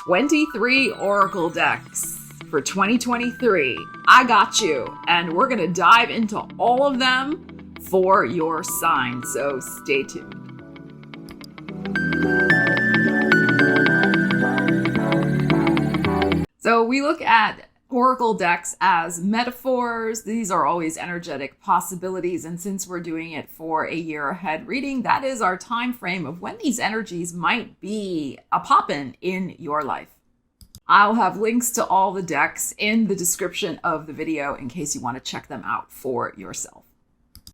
23 oracle decks for 2023. I got you, and we're going to dive into all of them for your sign, so stay tuned. So we look at oracle decks as metaphors. These are always energetic possibilities, and since we're doing it for a year ahead reading, that is our time frame of when these energies might be a poppin' in your life. I'll have links to all the decks in the description of the video in case you want to check them out for yourself.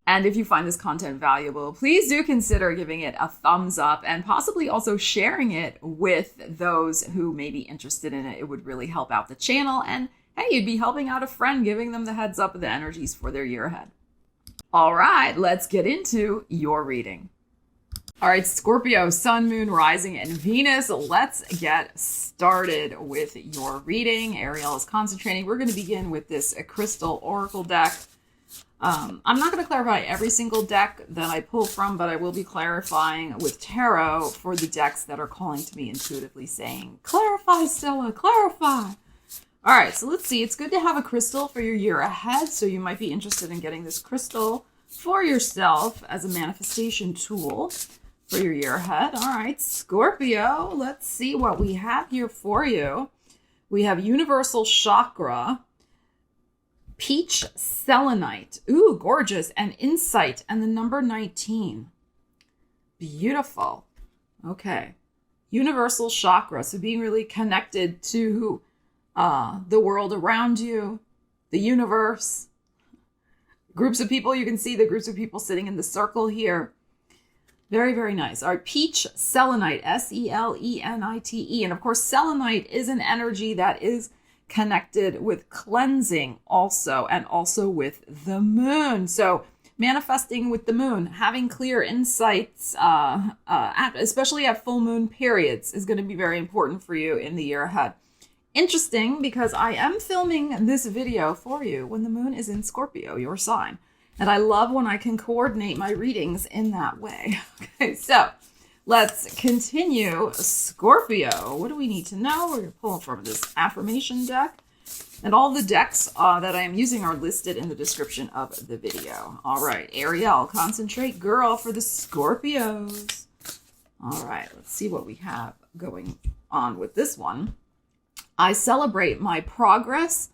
And if you find this content valuable, please do consider giving it a thumbs up and possibly also sharing it with those who may be interested in it. It would really help out the channel, and hey, you'd be helping out a friend, giving them the heads up of the energies for their year ahead. All right, let's get into your reading. All right, Scorpio, Sun, Moon, Rising, and Venus. Let's get started with your reading. Ariel is concentrating. We're going to begin with this crystal oracle deck. I'm not going to clarify every single deck that I pull from, but I will be clarifying with tarot for the decks that are calling to me intuitively saying, clarify, Stella, clarify. All right, so let's see. It's good to have a crystal for your year ahead, so you might be interested in getting this crystal for yourself as a manifestation tool for your year ahead. All right, Scorpio, let's see what we have here for you. We have Universal Chakra, Peach Selenite. Ooh, gorgeous. And Insight and the number 19. Beautiful. Okay. Universal Chakra. So being really connected to the world around you, the universe, groups of people. You can see the groups of people sitting in the circle here. Very, very nice. All right, Peach Selenite, Selenite. And of course, selenite is an energy that is connected with cleansing also, and also with the moon. So manifesting with the moon, having clear insights, especially at full moon periods, is going to be very important for you in the year ahead. Interesting, because I am filming this video for you when the moon is in Scorpio, your sign. And I love when I can coordinate my readings in that way. Okay, so let's continue. Scorpio, what do we need to know? We're going to pull from this affirmation deck. And all the decks that I am using are listed in the description of the video. All right, Ariel, concentrate, girl, for the Scorpios. All right, let's see what we have going on with this one. I celebrate my progress.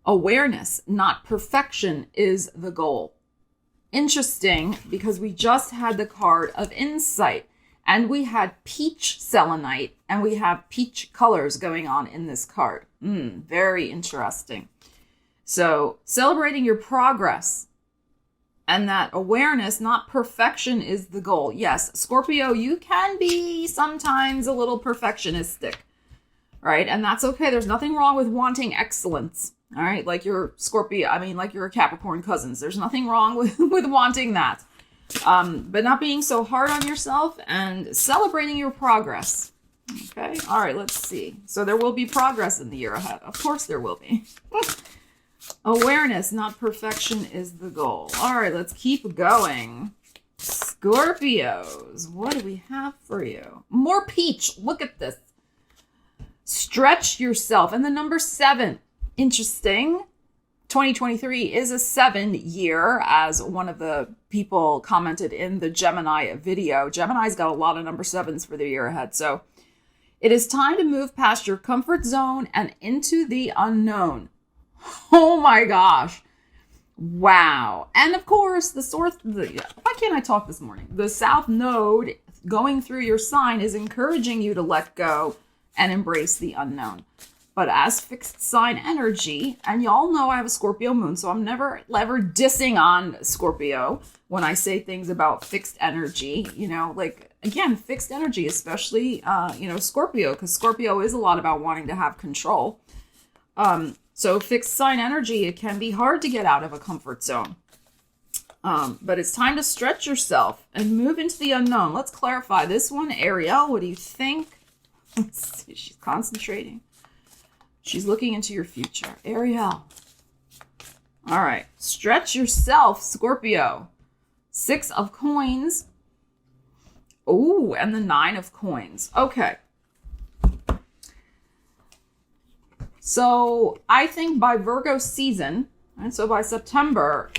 Awareness, not perfection, is the goal. Interesting, because we just had the card of Insight, and we had Peach Selenite, and we have peach colors going on in this card. Very interesting. So celebrating your progress and that awareness, not perfection, is the goal. Yes, Scorpio, you can be sometimes a little perfectionistic, right? And that's okay. There's nothing wrong with wanting excellence. All right, like your Scorpio, like your Capricorn cousins. There's nothing wrong with wanting that. But not being so hard on yourself and celebrating your progress. Okay, all right, let's see. So there will be progress in the year ahead. Of course there will be. Awareness, not perfection, is the goal. All right, let's keep going. Scorpios, what do we have for you? More peach. Look at this. Stretch yourself. And the number 7. Interesting. 2023 is a 7 year, as one of the people commented in the Gemini video. Gemini's got a lot of number 7s for the year ahead. So it is time to move past your comfort zone and into the unknown. Oh my gosh. Wow. And of course, why can't I talk this morning? The South Node going through your sign is encouraging you to let go and embrace the unknown. But as fixed sign energy, and y'all know I have a Scorpio moon, so I'm never ever dissing on Scorpio when I say things about fixed energy, again, fixed energy, especially, Scorpio, because Scorpio is a lot about wanting to have control. So fixed sign energy, it can be hard to get out of a comfort zone. But it's time to stretch yourself and move into the unknown. Let's clarify this one. Ariel, what do you think? Let's see, she's concentrating. She's looking into your future. Ariel. All right. Stretch yourself, Scorpio. 6 of coins. Ooh, and the 9 of coins. Okay. So I think by Virgo season, and so by September,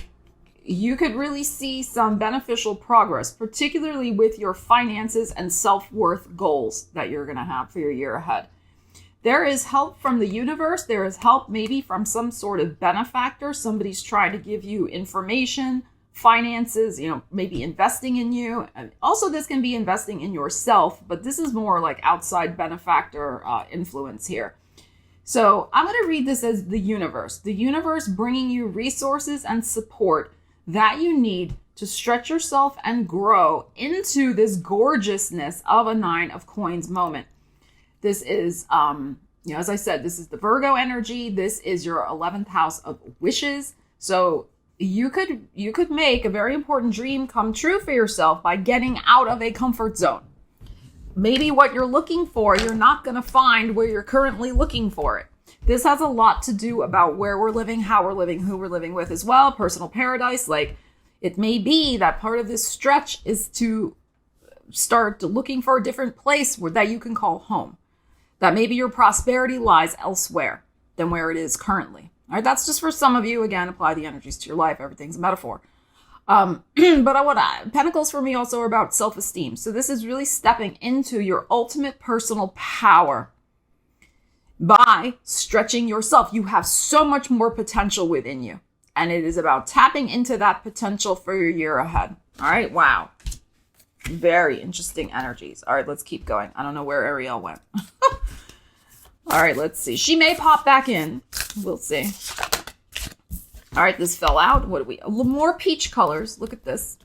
you could really see some beneficial progress, particularly with your finances and self-worth goals that you're going to have for your year ahead. There is help from the universe. There is help maybe from some sort of benefactor. Somebody's trying to give you information, finances, maybe investing in you. And also, this can be investing in yourself, but this is more like outside benefactor influence here. So I'm going to read this as the universe bringing you resources and support that you need to stretch yourself and grow into this gorgeousness of a 9 of Coins moment. This is, as I said, this is the Virgo energy. This is your 11th house of wishes. So you could make a very important dream come true for yourself by getting out of a comfort zone. Maybe what you're looking for, you're not going to find where you're currently looking for it. This has a lot to do about where we're living, how we're living, who we're living with as well. Personal paradise. Like, it may be that part of this stretch is to start looking for a different place that you can call home. That maybe your prosperity lies elsewhere than where it is currently. All right, that's just for some of you. Again, apply the energies to your life. Everything's a metaphor. But Pentacles for me also are about self-esteem. So this is really stepping into your ultimate personal power by stretching yourself. You have so much more potential within you. And it is about tapping into that potential for your year ahead. All right. Wow. Very interesting energies. All right, let's keep going. I don't know where Ariel went. All right, let's see. She may pop back in. We'll see. All right, this fell out. What do we? More peach colors. Look at this.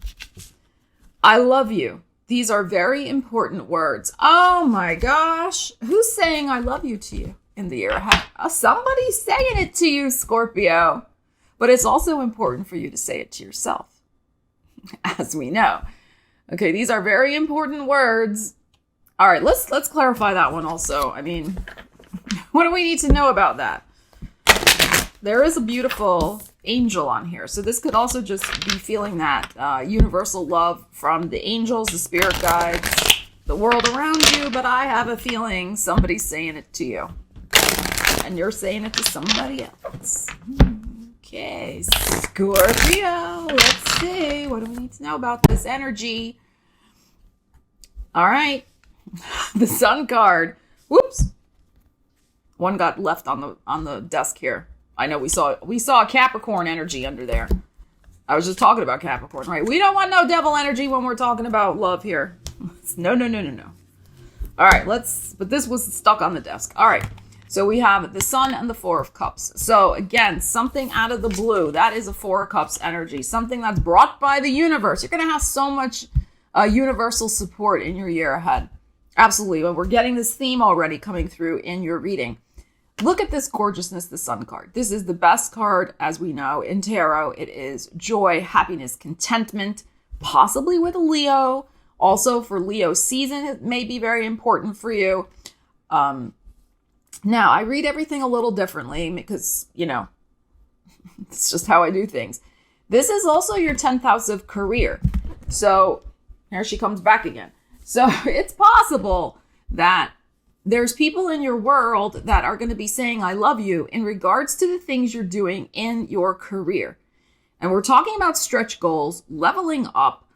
I love you. These are very important words. Oh my gosh. Who's saying I love you to you in the year ahead? Somebody's saying it to you, Scorpio. But it's also important for you to say it to yourself, as we know. Okay, these are very important words. All right, let's clarify that one also. I mean, what do we need to know about that? There is a beautiful angel on here. So this could also just be feeling that universal love from the angels, the spirit guides, the world around you. But I have a feeling somebody's saying it to you. And you're saying it to somebody else. Okay, Scorpio. Let's see. What do we need to know about this energy? All right. The Sun card. Whoops. One got left on the desk here. I know we saw a Capricorn energy under there. I was just talking about Capricorn, right? We don't want no devil energy when we're talking about love here. No. All right, but this was stuck on the desk. All right. So we have the Sun and the Four of Cups. So again, something out of the blue. That is a Four of Cups energy. Something that's brought by the universe. You're going to have so much universal support in your year ahead. Absolutely. But we're getting this theme already coming through in your reading. Look at this gorgeousness, the Sun card. This is the best card, as we know, in tarot. It is joy, happiness, contentment, possibly with a Leo. Also for Leo season, it may be very important for you. Now, I read everything a little differently because, it's just how I do things. This is also your 10th house of career. So here she comes back again. So it's possible that there's people in your world that are going to be saying, I love you in regards to the things you're doing in your career. And we're talking about stretch goals, leveling up.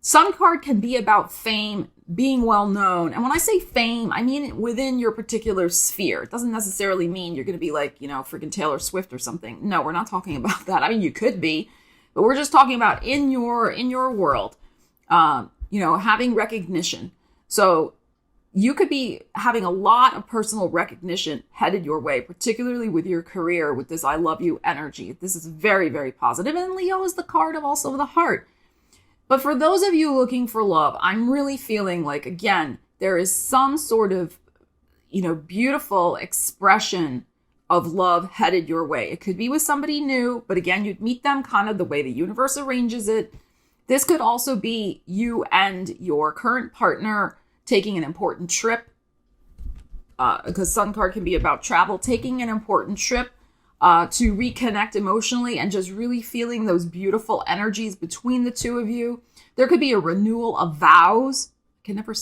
Sun card can be about fame, being well known. And when I say fame, I mean within your particular sphere. It doesn't necessarily mean you're going to be like, freaking Taylor Swift or something. No, we're not talking about that. I mean, you could be, but we're just talking about in your world, having recognition. So you could be having a lot of personal recognition headed your way, particularly with your career, with this I love you energy. This is very, very positive. And Leo is the card of also the heart. But for those of you looking for love, I'm really feeling like, again, there is some sort of, beautiful expression of love headed your way. It could be with somebody new, but again, you'd meet them kind of the way the universe arranges it. This could also be you and your current partner taking an important trip, because Sun card can be about travel, taking an important trip to reconnect emotionally and just really feeling those beautiful energies between the two of you. There could be a renewal of vows. can never,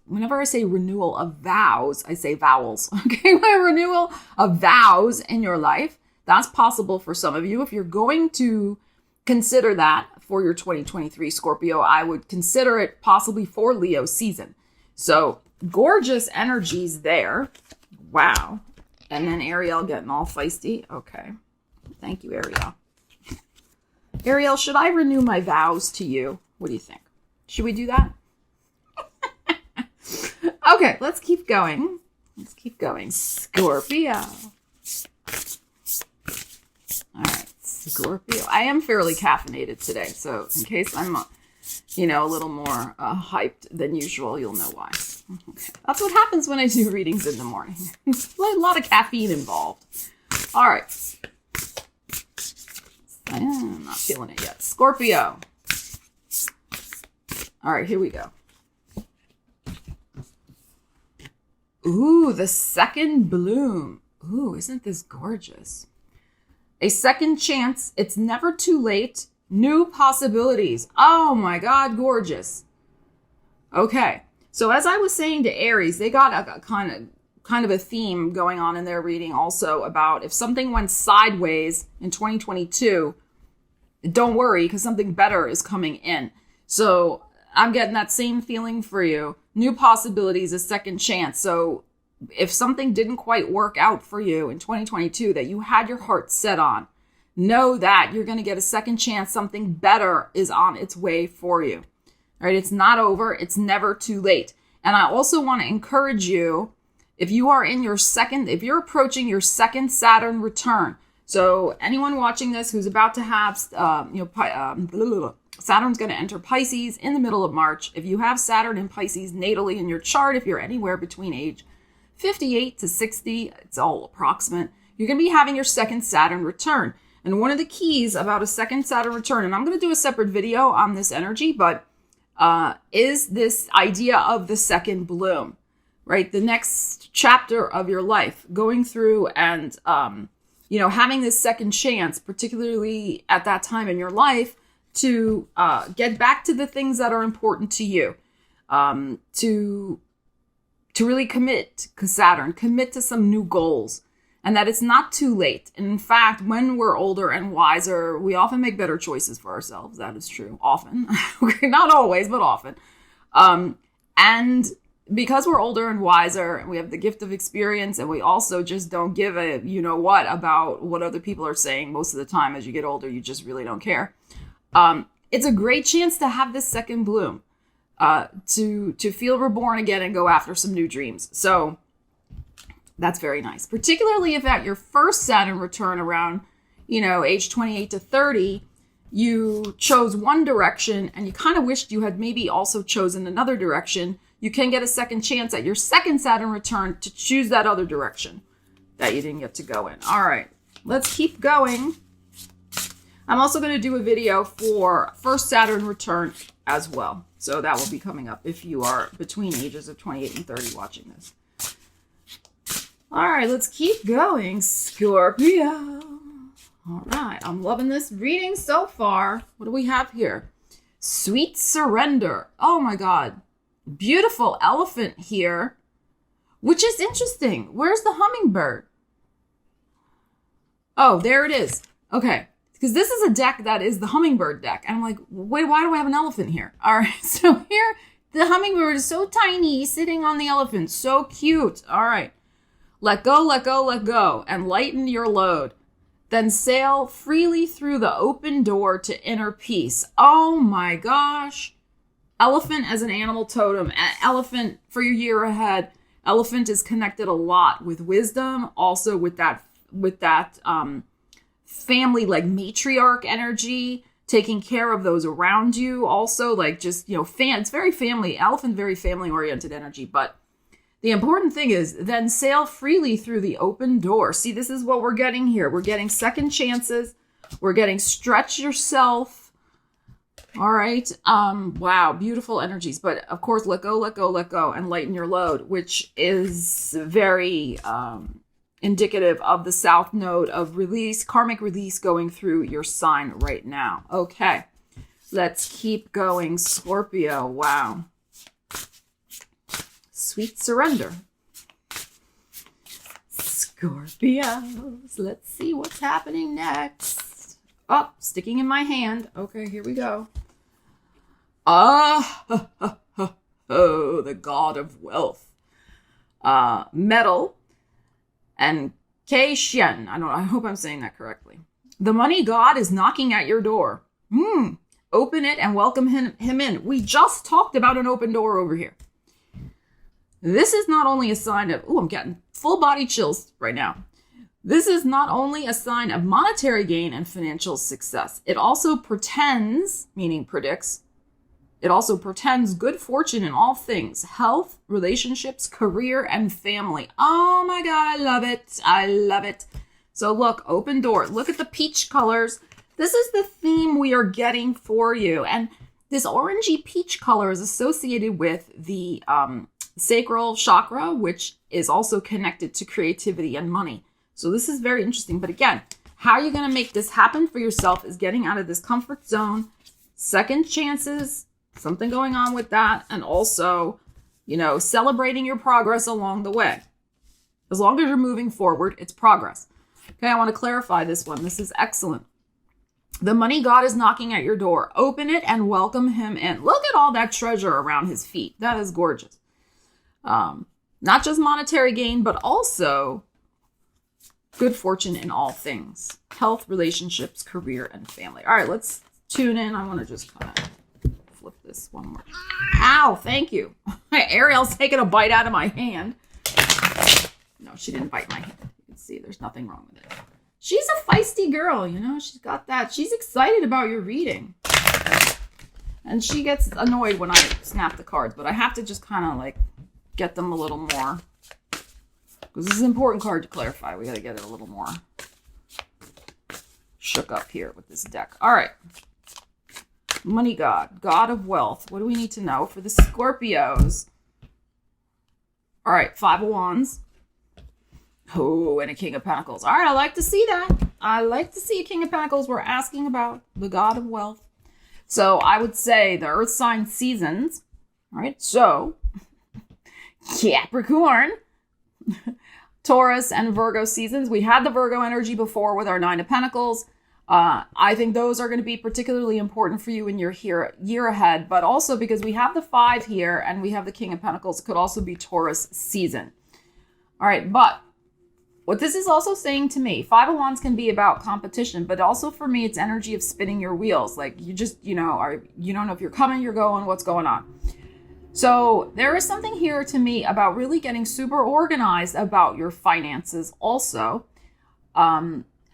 whenever I say renewal of vows, I say vowels. Okay, renewal of vows in your life. That's possible for some of you. If you're going to consider that for your 2023 Scorpio, I would consider it possibly for Leo season. So gorgeous energies there. Wow. And then Ariel getting all feisty. Okay. Thank you, Ariel. Ariel, should I renew my vows to you? What do you think? Should we do that? Okay, let's keep going. Let's keep going. Scorpio. All right, Scorpio. I am fairly caffeinated today, so in case I'm, a little more hyped than usual, you'll know why. Okay. That's what happens when I do readings in the morning. A lot of caffeine involved. All right. I'm not feeling it yet. Scorpio. All right, here we go. Ooh, the second bloom. Ooh, isn't this gorgeous? A second chance. It's never too late. New possibilities. Oh my God, gorgeous. Okay, so as I was saying to Aries, they got a kind of a theme going on in their reading also about if something went sideways in 2022, don't worry because something better is coming in. So I'm getting that same feeling for you. New possibilities, a second chance. So if something didn't quite work out for you in 2022 that you had your heart set on, know that you're going to get a second chance. Something better is on its way for you. All right, it's not over. It's never too late. And I also want to encourage you, if you're approaching your second Saturn return. So anyone watching this who's about to have, Saturn's going to enter Pisces in the middle of March. If you have Saturn in Pisces natally in your chart, if you're anywhere between age 58 to 60, it's all approximate, you're going to be having your second Saturn return. And one of the keys about a second Saturn return, and I'm going to do a separate video on this energy, but is this idea of the second bloom, right? The next chapter of your life, going through and, having this second chance, particularly at that time in your life, to get back to the things that are important to you, to really commit to Saturn, commit to some new goals, and that it's not too late. And in fact, when we're older and wiser, we often make better choices for ourselves. That is true. Often. Not always, but often. And because we're older and wiser, and we have the gift of experience, and we also just don't give a you-know-what about what other people are saying most of the time. As you get older, you just really don't care. It's a great chance to have this second bloom, to feel reborn again and go after some new dreams. So that's very nice, particularly if at your first Saturn return around, age 28 to 30, you chose one direction and you kind of wished you had maybe also chosen another direction. You can get a second chance at your second Saturn return to choose that other direction that you didn't get to go in. All right, let's keep going. I'm also going to do a video for first Saturn return as well. So that will be coming up if you are between ages of 28 and 30 watching this. All right, let's keep going, Scorpio. All right, I'm loving this reading so far. What do we have here? Sweet surrender. Oh my God. Beautiful elephant here, which is interesting. Where's the hummingbird? Oh, there it is. Okay. Because this is a deck that is the hummingbird deck. And I'm like, wait, why do I have an elephant here? All right. So here, the hummingbird is so tiny, sitting on the elephant. So cute. All right. Let go, let go, let go, and lighten your load. Then sail freely through the open door to inner peace. Oh my gosh. Elephant as an animal totem. Elephant for your year ahead. Elephant is connected a lot with wisdom. Also with that family, like matriarch energy, taking care of those around you. Also like just, it's very family. Elephant, very family oriented energy. But the important thing is then sail freely through the open door. See, this is what we're getting here. We're getting second chances. We're getting stretch yourself. All right. Wow. Beautiful energies. But of course, let go, let go, let go, and lighten your load, which is very indicative of the South Node of release, karmic release going through your sign right now. Okay. Let's keep going, Scorpio. Wow. sweet surrender. Scorpios, let's see what's happening next. Oh, sticking in my hand. Okay, here we go. The god of wealth. Metal and Kei Shen. I hope I'm saying that correctly. The money god is knocking at your door. Open it and welcome him in. We just talked about an open door over here. This is not only a sign of, I'm getting full body chills right now. This is not only a sign of monetary gain and financial success. It also pretends, meaning predicts, it also portends good fortune in all things: health, relationships, career, and family. Oh my God, I love it. I love it. So look, open door. Look at the peach colors. This is the theme we are getting for you. And this orangey peach color is associated with the sacral chakra, which is also connected to creativity and money. So this is very interesting. But again, how you're going to make this happen for yourself is getting out of this comfort zone, second chances, something going on with that, and also, celebrating your progress along the way. As long as you're moving forward, it's progress. Okay, I want to clarify this one. This is excellent. The money god is knocking at your door. Open it and welcome him in. Look at all that treasure around his feet. That is gorgeous. Not just monetary gain, but also good fortune in all things: health, relationships, career, and family. All right, let's tune in. I want to just kind of flip this one more. Ow, thank you. Ariel's taking a bite out of my hand. No, she didn't bite my hand. You can see there's nothing wrong with it. She's a feisty girl, she's got that. She's excited about your reading. And she gets annoyed when I snap the cards, but I have to just kind of get them a little more. Because this is an important card to clarify. We got to get it a little more shook up here with this deck. All right. Money god, god of wealth. What do we need to know for the Scorpios? All right, 5 of Wands. Oh, and a King of Pentacles. All right, I like to see that. I like to see a King of Pentacles. We're asking about the god of wealth. So I would say the earth sign seasons. All right, so Capricorn, Taurus, and Virgo seasons. We had the Virgo energy before with our 9 of Pentacles. I think those are going to be particularly important for you in your year ahead, but also because we have the 5 here and we have the King of Pentacles, it could also be Taurus season. All right, but what this is also saying to me, 5 of Wands can be about competition, but also for me, it's energy of spinning your wheels. You just, you don't know if you're coming, you're going, what's going on. So there is something here to me about really getting super organized about your finances also.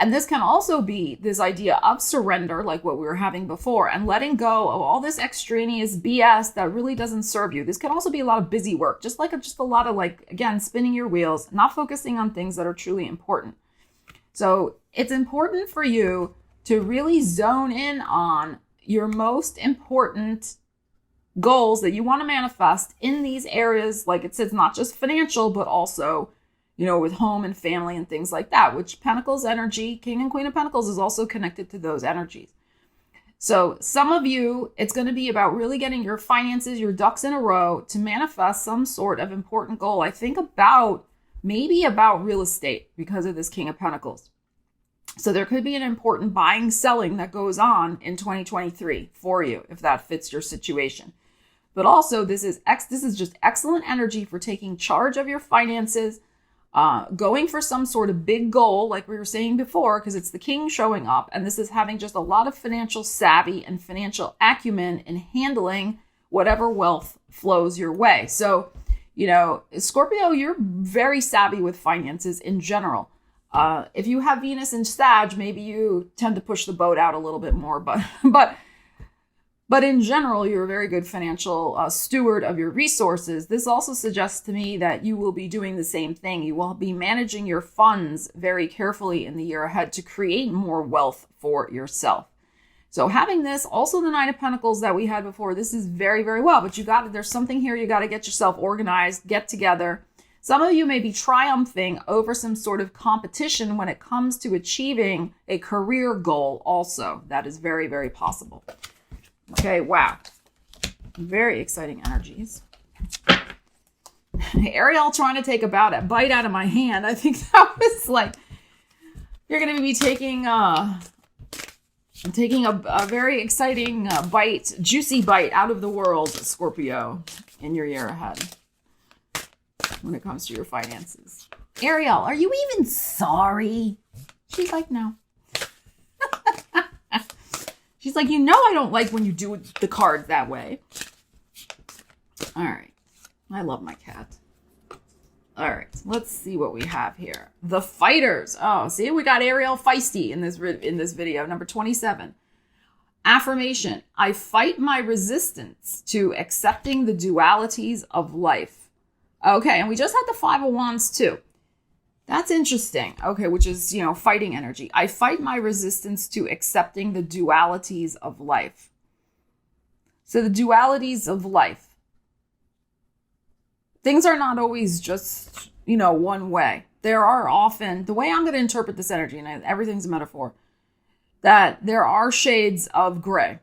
And this can also be this idea of surrender, like what we were having before, and letting go of all this extraneous BS that really doesn't serve you. This can also be a lot of busy work, just a lot of again, spinning your wheels, not focusing on things that are truly important. So it's important for you to really zone in on your most important goals that you want to manifest in these areas. Like it says, not just financial, but also, with home and family and things like that, which Pentacles energy, King and Queen of Pentacles, is also connected to those energies. So some of you, it's going to be about really getting your finances, your ducks in a row to manifest some sort of important goal. I think maybe about real estate because of this King of Pentacles. So there could be an important buying, selling that goes on in 2023 for you, if that fits your situation. But also this is just excellent energy for taking charge of your finances, going for some sort of big goal, like we were saying before, because it's the king showing up. And this is having just a lot of financial savvy and financial acumen in handling whatever wealth flows your way. So, Scorpio, you're very savvy with finances in general. If you have Venus in Sag, maybe you tend to push the boat out a little bit more, but in general, you're a very good financial steward of your resources. This also suggests to me that you will be doing the same thing. You will be managing your funds very carefully in the year ahead to create more wealth for yourself. So having this, also the 9 of Pentacles that we had before, this is very, very well. But there's something here. You got to get yourself organized, get together. Some of you may be triumphing over some sort of competition when it comes to achieving a career goal also. That is very, very possible. Okay, wow. Very exciting energies. Ariel trying to take a bite out of my hand. I think that was like, you're going to be taking a very exciting juicy bite out of the world, Scorpio, in your year ahead when it comes to your finances. Ariel, are you even sorry? She's like, no. She's like, I don't like when you do the cards that way. All right. I love my cat. All right. Let's see what we have here. The fighters. Oh, see, we got Ariel feisty in this video. Number 27. Affirmation. I fight my resistance to accepting the dualities of life. Okay. And we just had the Five of Wands too. That's interesting. Okay, which is, fighting energy. I fight my resistance to accepting the dualities of life. So the dualities of life. Things are not always just, one way. There are often, the way I'm going to interpret this energy, and everything's a metaphor, that there are shades of gray,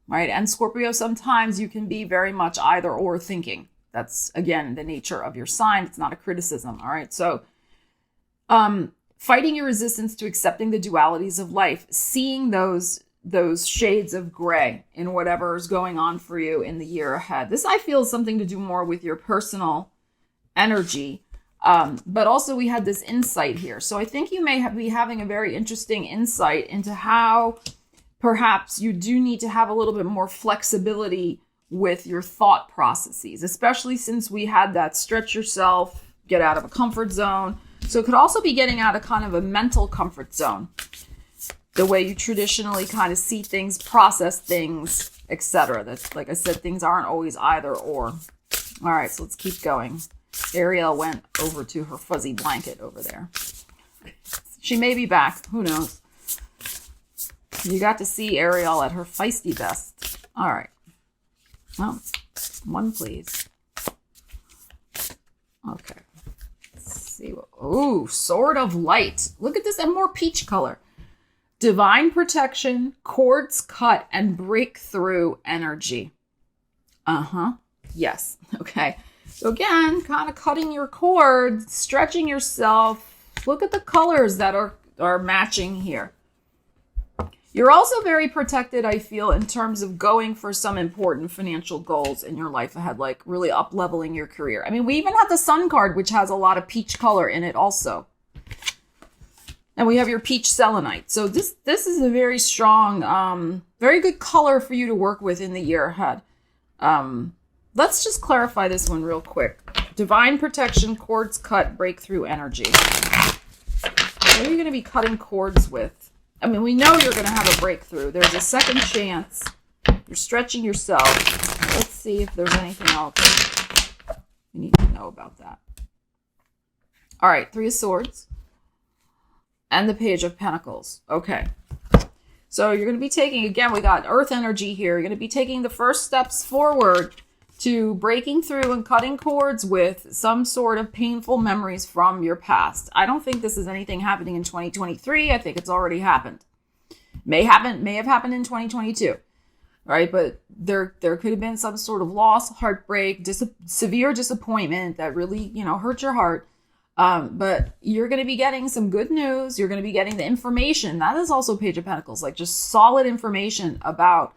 right? And Scorpio, sometimes you can be very much either or thinking. That's, again, the nature of your sign. It's not a criticism, all right? So, fighting your resistance to accepting the dualities of life, seeing those shades of gray in whatever is going on for you in the year ahead. This, I feel, is something to do more with your personal energy. But also we had this insight here. So I think you may be having a very interesting insight into how perhaps you do need to have a little bit more flexibility with your thought processes, especially since we had that stretch yourself, get out of a comfort zone. So it could also be getting out of kind of a mental comfort zone, the way you traditionally kind of see things, process things, etc. That's, like I said, things aren't always either or. All right, so let's keep going. Ariel went over to her fuzzy blanket over there. She may be back. Who knows? You got to see Ariel at her feisty best. All right. Well, one, please. Okay. See what, oh, Sword of Light. Look at this, and more peach color. Divine protection, cords cut, and breakthrough energy. Yes. Okay. So again, kind of cutting your cords, stretching yourself. Look at the colors that are matching here. You're also very protected, I feel, in terms of going for some important financial goals in your life ahead, like really up-leveling your career. I mean, we even have the Sun card, which has a lot of peach color in it also. And we have your peach selenite. So this is a very strong, very good color for you to work with in the year ahead. Let's just clarify this one real quick. Divine protection, cords cut, breakthrough energy. What are you going to be cutting cords with? I mean, we know you're going to have a breakthrough. There's a second chance. You're stretching yourself. Let's see if there's anything else you need to know about that. All right, Three of Swords and the Page of Pentacles. Okay. So you're going to be taking, again, we got earth energy here. You're going to be taking the first steps forward to breaking through and cutting cords with some sort of painful memories from your past. I don't think this is anything happening in 2023. I think it's already happened. May have happened in 2022, right? But there could have been some sort of loss, heartbreak, severe disappointment that really, hurt your heart. But you're going to be getting some good news. You're going to be getting the information. That is also Page of Pentacles, like just solid information about,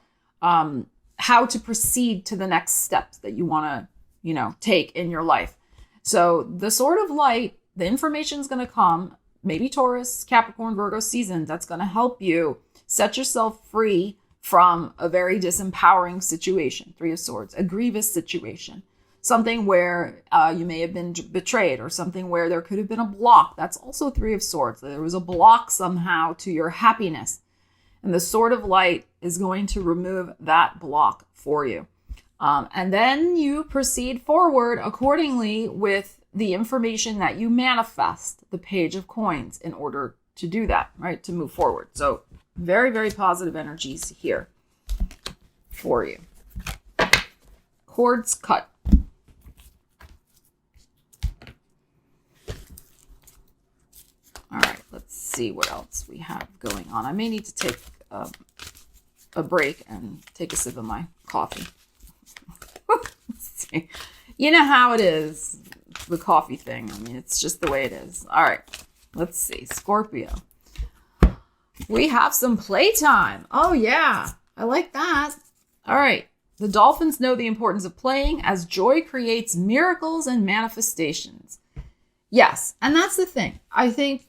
how to proceed to the next steps that you want to, take in your life. So the Sword of Light, the information is going to come, maybe Taurus, Capricorn, Virgo season. That's going to help you set yourself free from a very disempowering situation. Three of Swords, a grievous situation, something where you may have been betrayed, or something where there could have been a block. That's also Three of Swords. There was a block somehow to your happiness. And the Sword of Light is going to remove that block for you. And then you proceed forward accordingly with the information that you manifest, the Page of Coins, in order to do that, right? To move forward. So very, very positive energies here for you. Cords cut. All right, let's see what else we have going on. I may need to take a break and take a sip of my coffee. Let's see. You know how it is. the coffee thing. I mean, it's just the way it is. All right, let's see. Scorpio. We have some playtime. Oh, yeah. I like that. All right. The dolphins know the importance of playing as joy creates miracles and manifestations. Yes. And that's the thing. I think,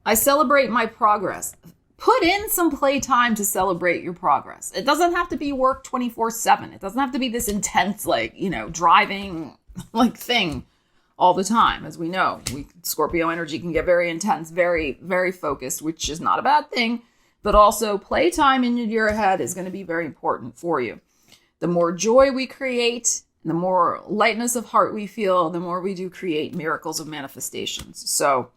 I celebrate my progress. Put in some playtime to celebrate your progress. It doesn't have to be work 24/7. It doesn't have to be this intense, driving thing all the time. As we know, Scorpio energy can get very intense, very, very focused, which is not a bad thing. But also playtime in your year ahead is going to be very important for you. The more joy we create, the more lightness of heart we feel, the more we do create miracles of manifestations. So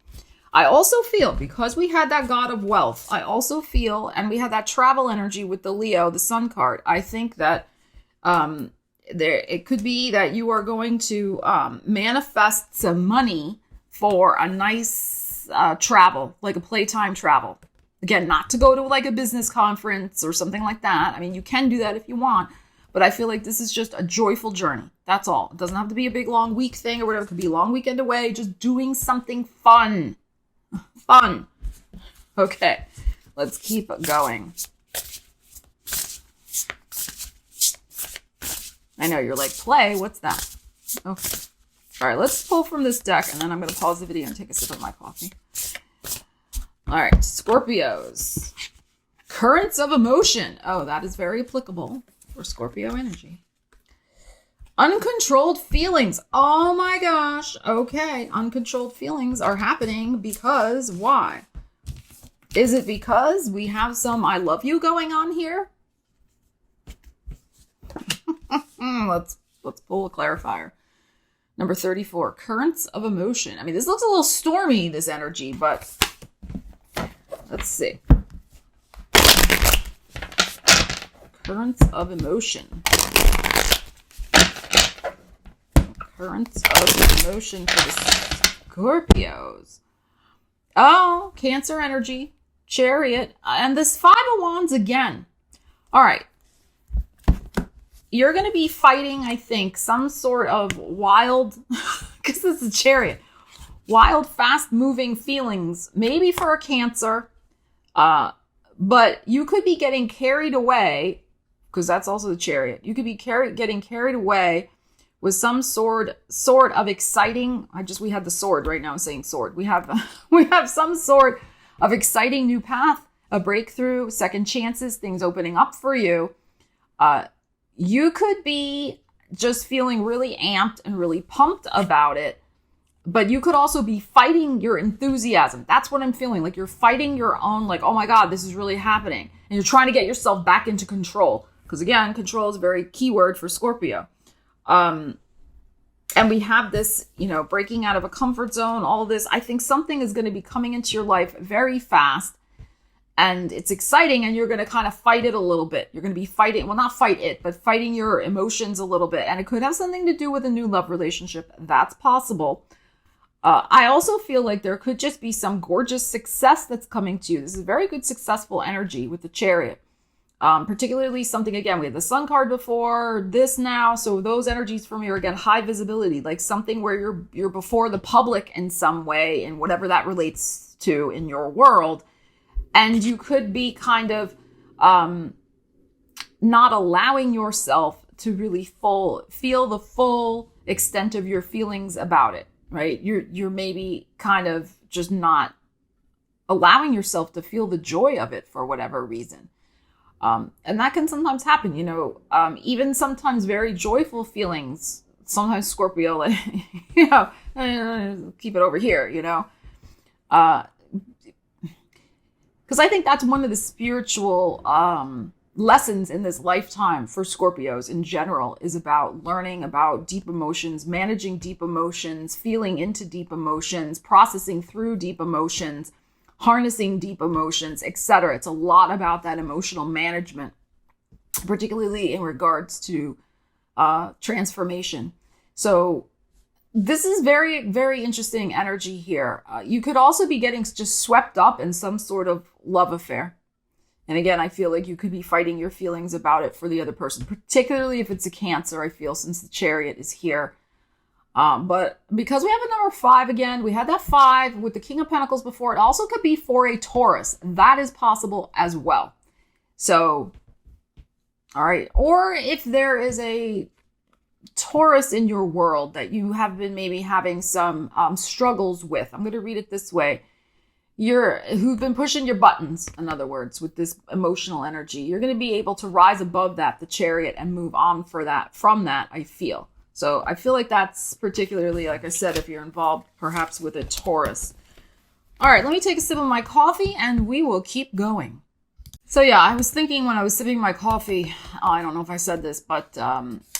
I also feel, because we had that God of wealth, I also feel, and we had that travel energy with the Leo, the Sun card, I think that it could be that you are going to manifest some money for a nice travel, like a playtime travel. Again, not to go to like a business conference or something like that. I mean, you can do that if you want, but I feel like this is just a joyful journey. That's all. It doesn't have to be a big long week thing or whatever. It could be a long weekend away, just doing something fun. Fun. Okay, let's keep going. I know you're like, play, what's that? Okay. All right, let's pull from this deck, and then I'm going to pause the video and take a sip of my coffee. All right, Scorpios. Currents of emotion. Oh, that is very applicable for Scorpio energy. Uncontrolled feelings. Oh my gosh. Okay, uncontrolled feelings are happening because why? Is it because we have some I love you going on here? Let's pull a clarifier. Number 34, currents of emotion. I mean, this looks a little stormy, this energy, but let's see. Currents of emotion. Currents of emotion for the Scorpios. Oh, Cancer energy, Chariot, and this Five of Wands again. All right. You're going to be fighting, I think, some sort of wild, because this is Chariot, wild, fast-moving feelings, maybe for a Cancer, but you could be getting carried away, because that's also the Chariot. You could be getting carried away with some sort of exciting, we had the sword right now, I'm saying sword. We have some sort of exciting new path, a breakthrough, second chances, things opening up for you. You could be just feeling really amped and really pumped about it, but you could also be fighting your enthusiasm. That's what I'm feeling. Like you're fighting your own, like, oh my God, this is really happening. And you're trying to get yourself back into control. Because again, control is a very key word for Scorpio. And we have this, breaking out of a comfort zone, all this. I think something is going to be coming into your life very fast. And it's exciting, and you're going to kind of fight it a little bit. You're going to be fighting, well, not fight it, but fighting your emotions a little bit. And it could have something to do with a new love relationship. That's possible. I also feel like there could just be some gorgeous success that's coming to you. This is very good, successful energy with the Chariot. Particularly something, again, we had the Sun card before, this now. So those energies for me are, again, high visibility, like something where you're before the public in some way, and whatever that relates to in your world. And you could be kind of not allowing yourself to really feel the full extent of your feelings about it, right? You're maybe kind of just not allowing yourself to feel the joy of it for whatever reason. And that can sometimes happen, even sometimes very joyful feelings. Sometimes Scorpio, like, keep it over here, because I think that's one of the spiritual lessons in this lifetime for Scorpios in general, is about learning about deep emotions, managing deep emotions, feeling into deep emotions, processing through deep emotions, harnessing deep emotions, etc. It's a lot about that emotional management, particularly in regards to transformation. So this is very, very interesting energy here. You could also be getting just swept up in some sort of love affair. And again, I feel like you could be fighting your feelings about it for the other person, particularly if it's a Cancer, I feel, since the Chariot is here. But because we have a number 5 again, we had that 5 with the King of Pentacles before. It also could be for a Taurus. That is possible as well. So, all right. Or if there is a Taurus in your world that you have been maybe having some struggles with. I'm going to read it this way. Who've been pushing your buttons, in other words, with this emotional energy. You're going to be able to rise above that, the Chariot, and move on from that, I feel. So I feel like that's particularly, like I said, if you're involved perhaps with a Taurus. All right, let me take a sip of my coffee and we will keep going. So yeah, I was thinking when I was sipping my coffee, I don't know if I said this, but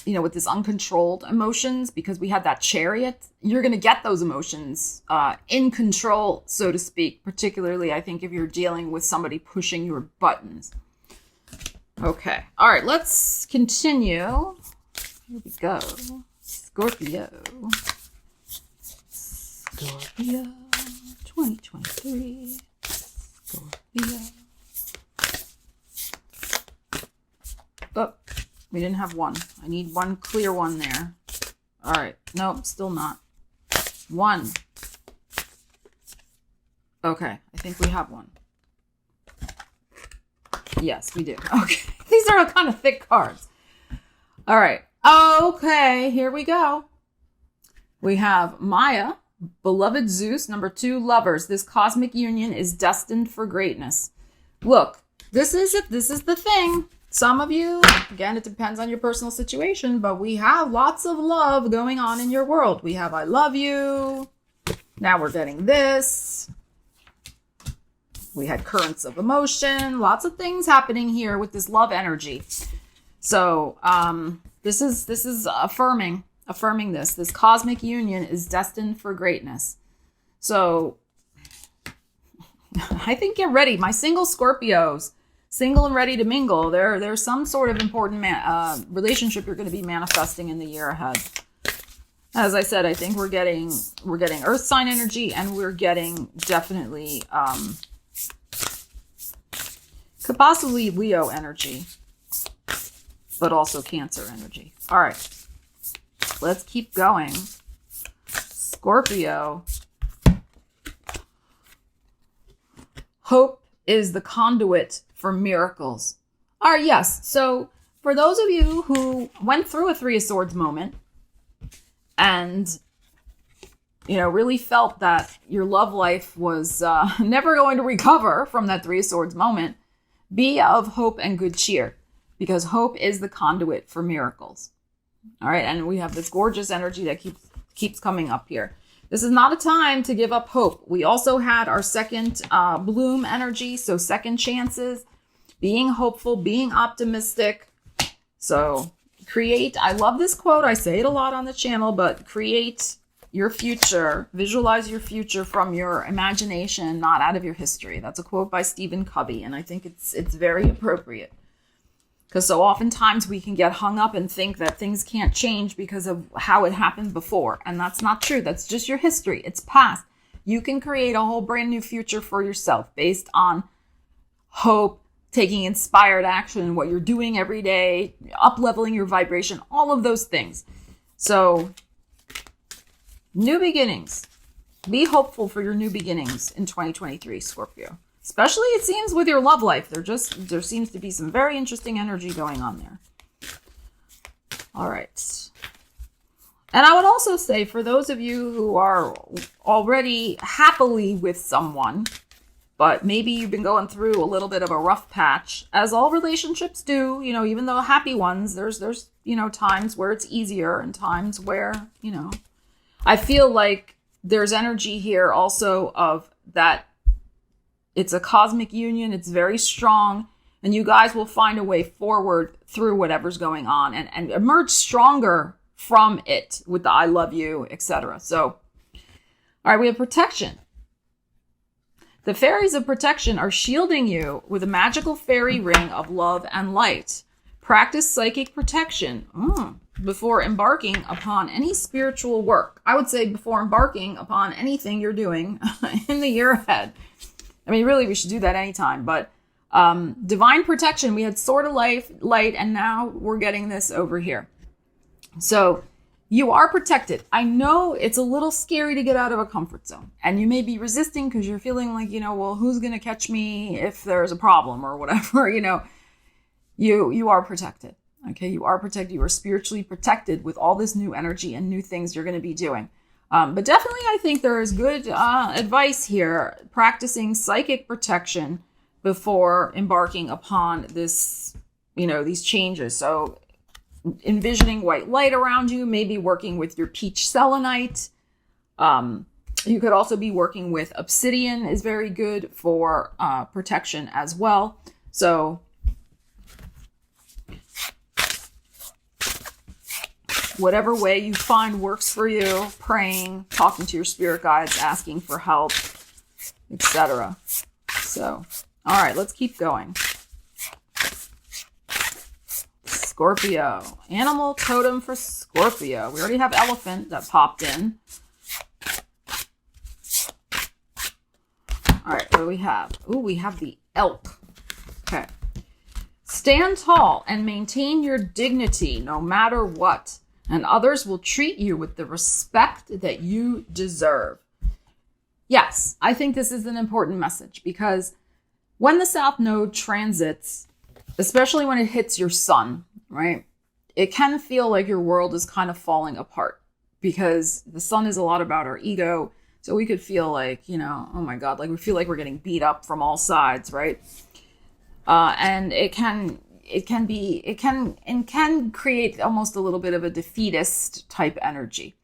with this uncontrolled emotions, because we had that Chariot, you're going to get those emotions in control, so to speak, particularly I think if you're dealing with somebody pushing your buttons. Okay. All right, let's continue. Here we go. Scorpio 2023. Scorpio. Oh, we didn't have one. I need one clear one there. All right. Nope, still not. 1. Okay, I think we have one. Yes, we do. Okay. These are kind of thick cards. All right. Okay, here we go. We have Maya, beloved Zeus, number 2, lovers. This cosmic union is destined for greatness. Look, this is it. This is the thing. Some of you, again, it depends on your personal situation, but we have lots of love going on in your world. We have I love you. Now we're getting this. We had currents of emotion. Lots of things happening here with this love energy. So, this is affirming this. This cosmic union is destined for greatness. So I think get ready. My single Scorpios, single and ready to mingle. There's some sort of important relationship you're going to be manifesting in the year ahead. As I said, I think we're getting earth sign energy, and we're getting definitely could possibly Leo energy, but also Cancer energy. All right, let's keep going. Scorpio. Hope is the conduit for miracles. All right, yes. So for those of you who went through a 3 of Swords moment and, really felt that your love life was never going to recover from that 3 of Swords moment, be of hope and good cheer, because hope is the conduit for miracles. All right, and we have this gorgeous energy that keeps coming up here. This is not a time to give up hope. We also had our second bloom energy, so second chances, being hopeful, being optimistic. So create, I love this quote. I say it a lot on the channel, but create your future, visualize your future from your imagination, not out of your history. That's a quote by Stephen Covey, and I think it's very appropriate. Because so oftentimes we can get hung up and think that things can't change because of how it happened before. And that's not true. That's just your history. It's past. You can create a whole brand new future for yourself based on hope, taking inspired action, what you're doing every day, up-leveling your vibration, all of those things. So, new beginnings. Be hopeful for your new beginnings in 2023, Scorpio. Especially, it seems, with your love life. There seems to be some very interesting energy going on there. All right. And I would also say, for those of you who are already happily with someone, but maybe you've been going through a little bit of a rough patch, as all relationships do, even though happy ones, there's times where it's easier and times where, I feel like there's energy here also of that. It's a cosmic union. It's very strong. And you guys will find a way forward through whatever's going on and emerge stronger from it with the I love you, etc. So, all right, we have protection. The fairies of protection are shielding you with a magical fairy ring of love and light. Practice psychic protection before embarking upon any spiritual work. I would say before embarking upon anything you're doing in the year ahead. I mean, really, we should do that anytime. But divine protection, we had Sword of Light, and now we're getting this over here. So You are protected. I know it's a little scary to get out of a comfort zone, and you may be resisting because you're feeling like, well, who's going to catch me if there's a problem or whatever, you are protected. Okay. You are protected. You are spiritually protected with all this new energy and new things you're going to be doing. But definitely, I think there is good advice here, practicing psychic protection before embarking upon this, these changes. So envisioning white light around you, maybe working with your peach selenite. You could also be working with obsidian, is very good for protection as well. So whatever way you find works for you, praying, talking to your spirit guides, asking for help, etc. So, all right, let's keep going. Scorpio. Animal totem for Scorpio. We already have elephant that popped in. All right, what do we have? Ooh, we have the elk. Okay. Stand tall and maintain your dignity no matter what, and others will treat you with the respect that you deserve. Yes, I think this is an important message because when the South Node transits, especially when it hits your sun, right, it can feel like your world is kind of falling apart because the sun is a lot about our ego. So we could feel like, oh my God, like we feel like we're getting beat up from all sides, right? And it can create almost a little bit of a defeatist type energy.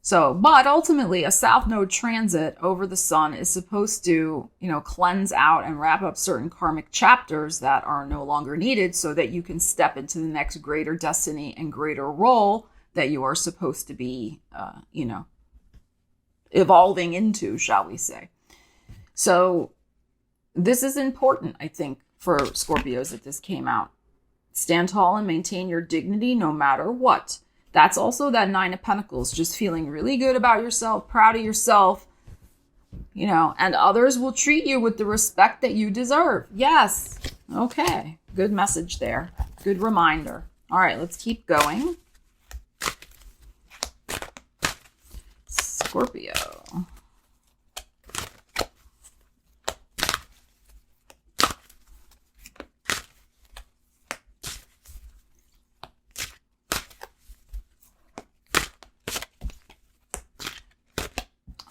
So, but ultimately a South Node transit over the sun is supposed to, cleanse out and wrap up certain karmic chapters that are no longer needed so that you can step into the next greater destiny and greater role that you are supposed to be, evolving into, shall we say. So this is important, I think, for Scorpios that this came out. Stand tall and maintain your dignity no matter what. That's also that 9 of Pentacles, just feeling really good about yourself, proud of yourself, and others will treat you with the respect that you deserve. Yes. Okay. Good message there. Good reminder. All right, let's keep going. Scorpio.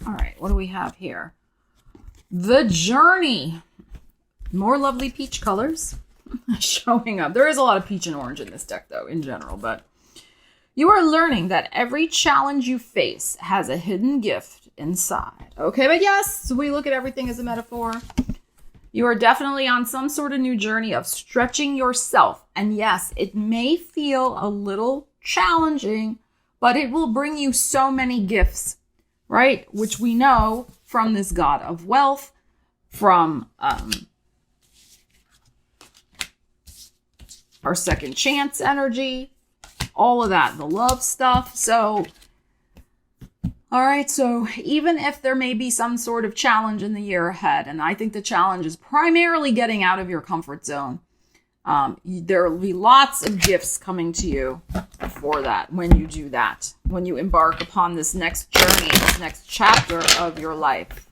All right, what do we have here? The Journey. More lovely peach colors showing up. There is a lot of peach and orange in this deck, though, in general, but you are learning that every challenge you face has a hidden gift inside. Okay, but yes, we look at everything as a metaphor. You are definitely on some sort of new journey of stretching yourself. And yes, it may feel a little challenging, but it will bring you so many gifts, right? Which we know from this god of wealth, from our second chance energy, all of that, the love stuff. So, all right. So even if there may be some sort of challenge in the year ahead, and I think the challenge is primarily getting out of your comfort zone, there will be lots of gifts coming to you for that when you do that, when you embark upon this next journey, this next chapter of your life.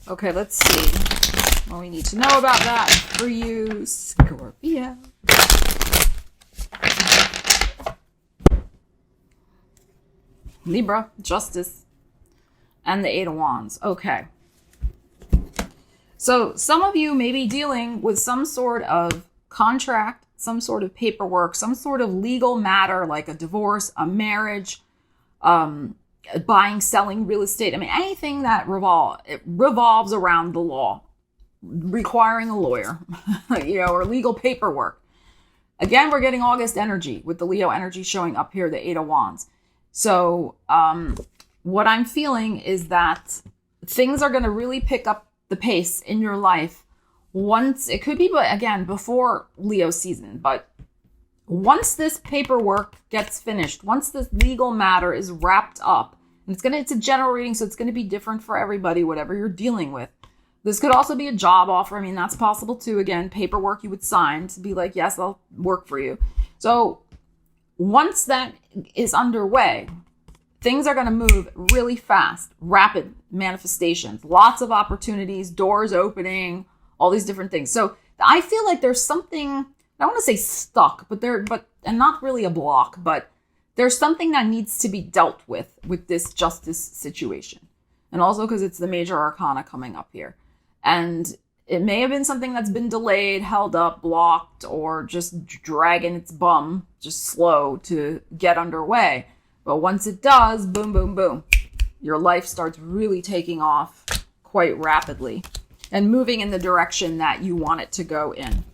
Okay, let's see what we need to know about that for you, Scorpio. Libra, Justice, and the 8 of Wands. Okay. So some of you may be dealing with some sort of contract, some sort of paperwork, some sort of legal matter like a divorce, a marriage, buying, selling real estate. I mean, anything that revolves around the law, requiring a lawyer, or legal paperwork. Again, we're getting August energy with the Leo energy showing up here, the 8 of Wands. So what I'm feeling is that things are going to really pick up the pace in your life once, it could be, but again, before Leo season, but once this paperwork gets finished, once this legal matter is wrapped up, and it's a general reading, so it's going to be different for everybody, whatever you're dealing with. This could also be a job offer. I mean, that's possible too. Again, paperwork you would sign to be like, yes, I'll work for you. So once that is underway, things are going to move really fast, rapid manifestations, lots of opportunities, doors opening, all these different things. So I feel like there's something, I don't want to say stuck, and not really a block, but there's something that needs to be dealt with this justice situation. And also because it's the major arcana coming up here. And it may have been something that's been delayed, held up, blocked, or just dragging its bum, just slow to get underway. But once it does, boom, boom, boom, your life starts really taking off quite rapidly and moving in the direction that you want it to go in.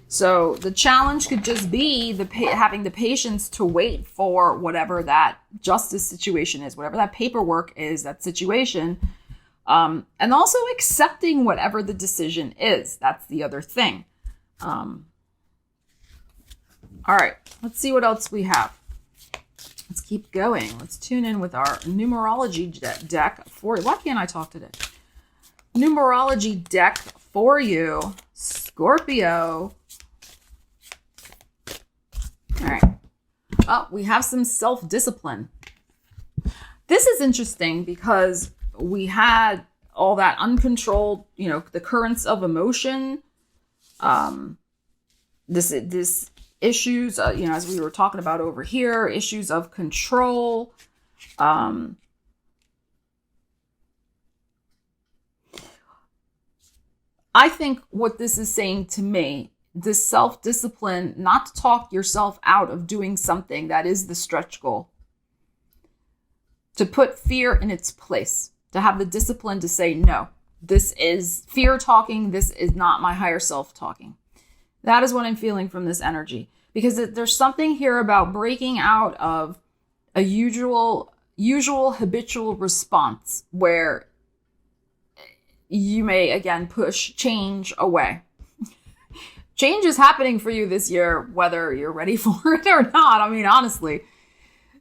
So the challenge could just be having the patience to wait for whatever that justice situation is, whatever that paperwork is, that situation, and also accepting whatever the decision is. That's the other thing. All right, let's see what else we have. Let's keep going. Let's tune in with our numerology deck for you. Why can't I talk today? Numerology deck for you, Scorpio. All right. Oh, we have some self-discipline. This is interesting because we had all that uncontrolled, the currents of emotion, this issues, as we were talking about over here, issues of control. I think what this is saying to me, this self-discipline, not to talk yourself out of doing something that is the stretch goal, to put fear in its place, to have the discipline to say, no, this is fear talking. This is not my higher self talking. That is what I'm feeling from this energy, because there's something here about breaking out of a usual habitual response where you may, again, push change away. Change is happening for you this year, whether you're ready for it or not. I mean, honestly.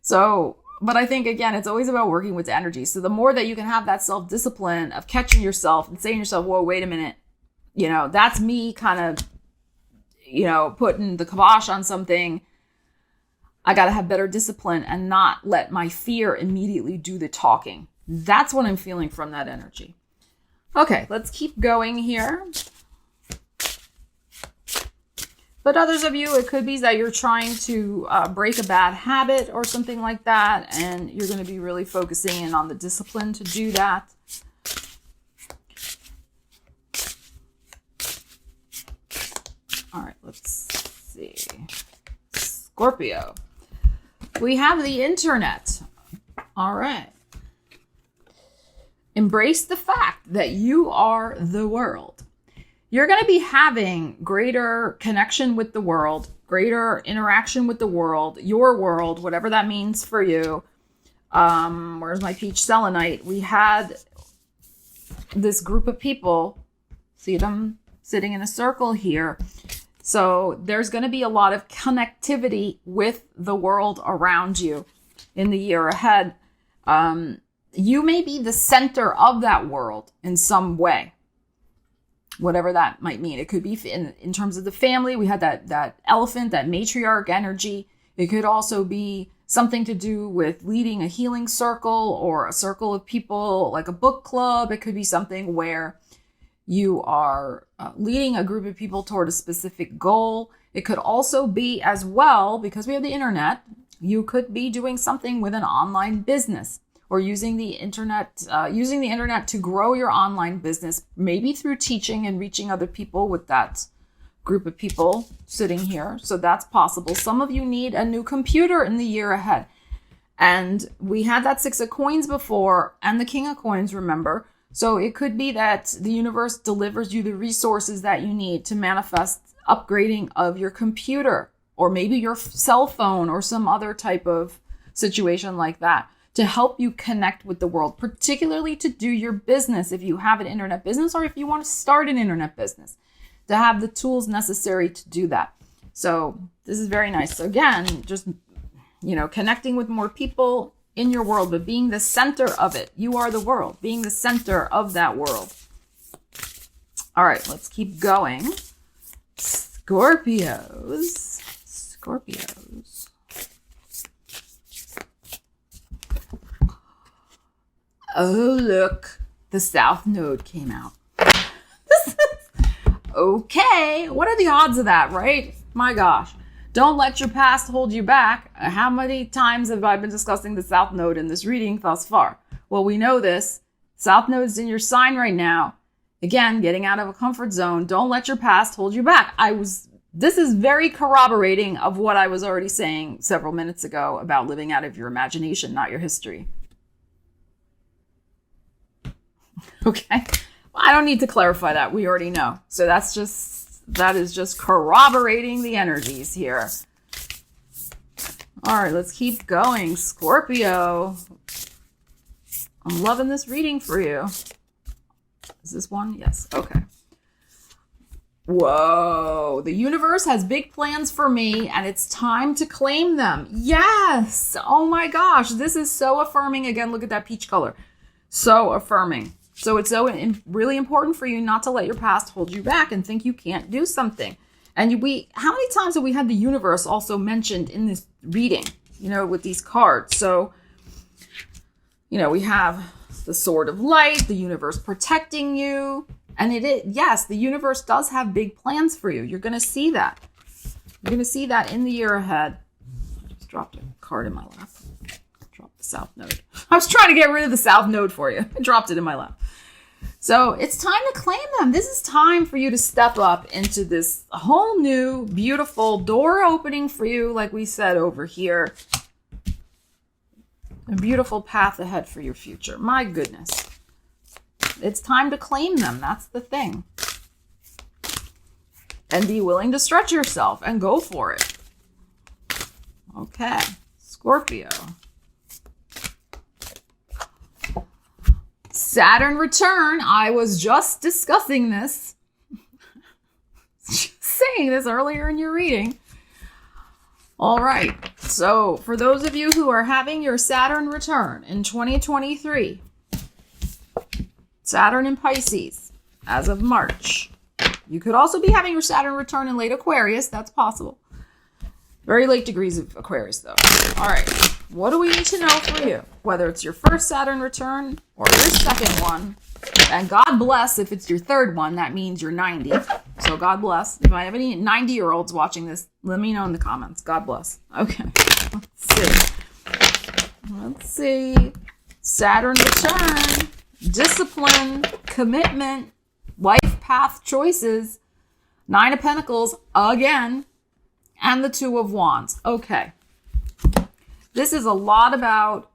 So, but I think, again, it's always about working with the energy. So the more that you can have that self-discipline of catching yourself and saying to yourself, whoa, wait a minute. That's me kind of, putting the kibosh on something. I got to have better discipline and not let my fear immediately do the talking. That's what I'm feeling from that energy. Okay, let's keep going here. But others of you, it could be that you're trying to break a bad habit or something like that, and you're going to be really focusing in on the discipline to do that. All right, let's see. Scorpio. We have the internet. All right. Embrace the fact that you are the world. You're going to be having greater connection with the world, greater interaction with the world, your world, whatever that means for you. Where's my peach selenite? We had this group of people, see them sitting in a circle here. So there's going to be a lot of connectivity with the world around you in the year ahead. You may be the center of that world in some way, whatever that might mean. It could be in terms of the family. We had that elephant, that matriarch energy. It could also be something to do with leading a healing circle or a circle of people, like a book club. It could be something where you are leading a group of people toward a specific goal. It could also be, as well, because we have the internet, you could be doing something with an online business or using the internet to grow your online business, maybe through teaching and reaching other people with that group of people sitting here. So that's possible. Some of you need a new computer in the year ahead. And we had that 6 of coins before and the King of coins, remember? So it could be that the universe delivers you the resources that you need to manifest upgrading of your computer, or maybe your cell phone, or some other type of situation like that, to help you connect with the world, particularly to do your business if you have an internet business, or if you want to start an internet business, to have the tools necessary to do that. So this is very nice. So again, just, connecting with more people in your world, but being the center of it. You are the world, being the center of that world. All right, let's keep going. Scorpios. Oh, look, the South Node came out. Okay, what are the odds of that, right? My gosh. Don't let your past hold you back. How many times have I been discussing the South Node in this reading thus far? Well, we know this. South Node's in your sign right now. Again, getting out of a comfort zone. Don't let your past hold you back. This is very corroborating of what I was already saying several minutes ago about living out of your imagination, not your history. Okay. I don't need to clarify that. We already know. So that is just corroborating the energies here. All right, let's keep going. Scorpio. I'm loving this reading for you. Is this one? Yes. Okay. Whoa. The universe has big plans for me and it's time to claim them. Yes. Oh my gosh. This is so affirming. Again, look at that peach color. So affirming. So it's really important for you not to let your past hold you back and think you can't do something. And how many times have we had the universe also mentioned in this reading, with these cards? So, we have the sword of light, the universe protecting you. And yes, the universe does have big plans for you. You're going to see that. You're going to see that in the year ahead. I just dropped a card in my lap. Dropped the South Node. I was trying to get rid of the South Node for you. I dropped it in my lap. So it's time to claim them. This is time for you to step up into this whole new, beautiful door opening for you, like we said over here. A beautiful path ahead for your future. My goodness. It's time to claim them. That's the thing. And be willing to stretch yourself and go for it. Okay. Scorpio. Saturn return. I was just discussing this. Just saying this earlier in your reading. All right. So for those of you who are having your Saturn return in 2023, Saturn in Pisces as of March. You could also be having your Saturn return in late Aquarius. That's possible. Very late degrees of Aquarius, though. All right. What do we need to know for you? Whether it's your first Saturn return or your second one. And God bless if it's your third one. That means you're 90. So God bless. If I have any 90-year-olds watching this, let me know in the comments. God bless. Okay. Let's see. Saturn return. Discipline. Commitment. Life path choices. 9 of Pentacles again. And the 2 of Wands. Okay. This is a lot about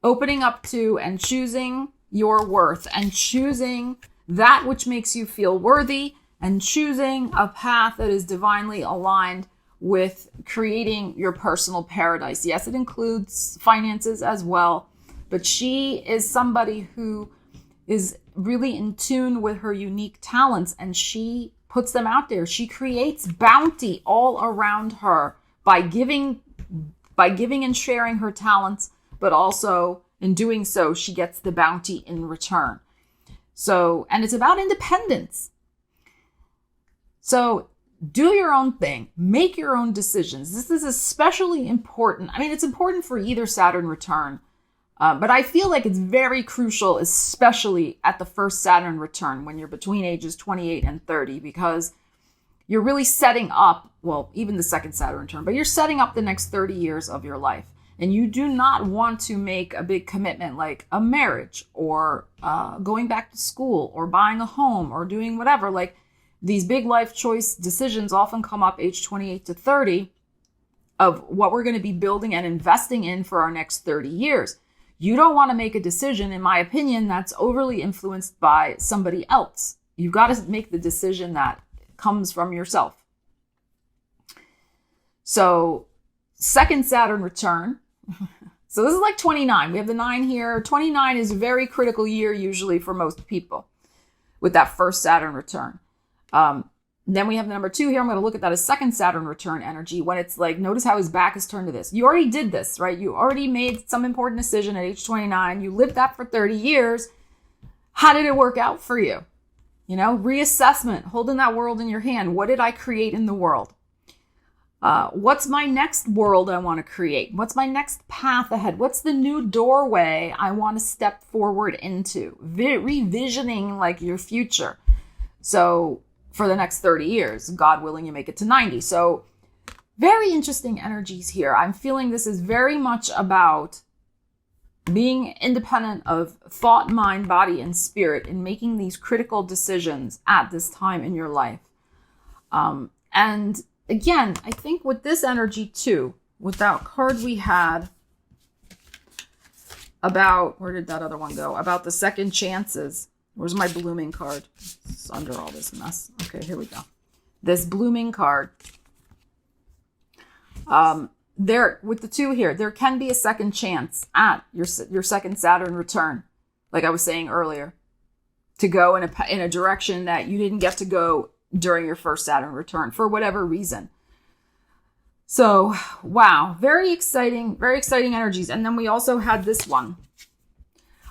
opening up to and choosing your worth and choosing that which makes you feel worthy and choosing a path that is divinely aligned with creating your personal paradise. Yes, it includes finances as well, but she is somebody who is really in tune with her unique talents and she puts them out there. She creates bounty all around her by giving and sharing her talents, but also in doing so, she gets the bounty in return. So, and it's about independence. So do your own thing, make your own decisions. This is especially important. I mean, it's important for either Saturn return, but I feel like it's very crucial, especially at the first Saturn return when you're between ages 28 and 30, because you're really setting up, well, even the second Saturn return, but you're setting up the next 30 years of your life. And you do not want to make a big commitment like a marriage or going back to school or buying a home or doing whatever. Like these big life choice decisions often come up age 28 to 30 of what we're going to be building and investing in for our next 30 years. You don't want to make a decision, in my opinion, that's overly influenced by somebody else. You've got to make the decision that comes from yourself. So second Saturn return. So this is like 29. We have the 9 here. 29 is a very critical year usually for most people with that first Saturn return. Then we have the number 2 here. I'm going to look at that as second Saturn return energy when it's like, notice how his back is turned to this. You already did this, right? You already made some important decision at age 29. You lived that for 30 years. How did it work out for you? Reassessment, holding that world in your hand. What did I create in the world? What's my next world I want to create? What's my next path ahead? What's the new doorway I want to step forward into? Revisioning like your future. So for the next 30 years, God willing, you make it to 90. So very interesting energies here. I'm feeling this is very much about being independent of thought, mind, body, and spirit in making these critical decisions at this time in your life. And again, I think with this energy too, with that card we had about, where did that other one go? About the second chances. Where's my blooming card? It's under all this mess. Okay, here we go. This blooming card. There, with the two here, there can be a second chance at your second Saturn return, like I was saying earlier, to go in a direction that you didn't get to go during your first Saturn return for whatever reason. So, wow, very exciting energies. And then we also had this one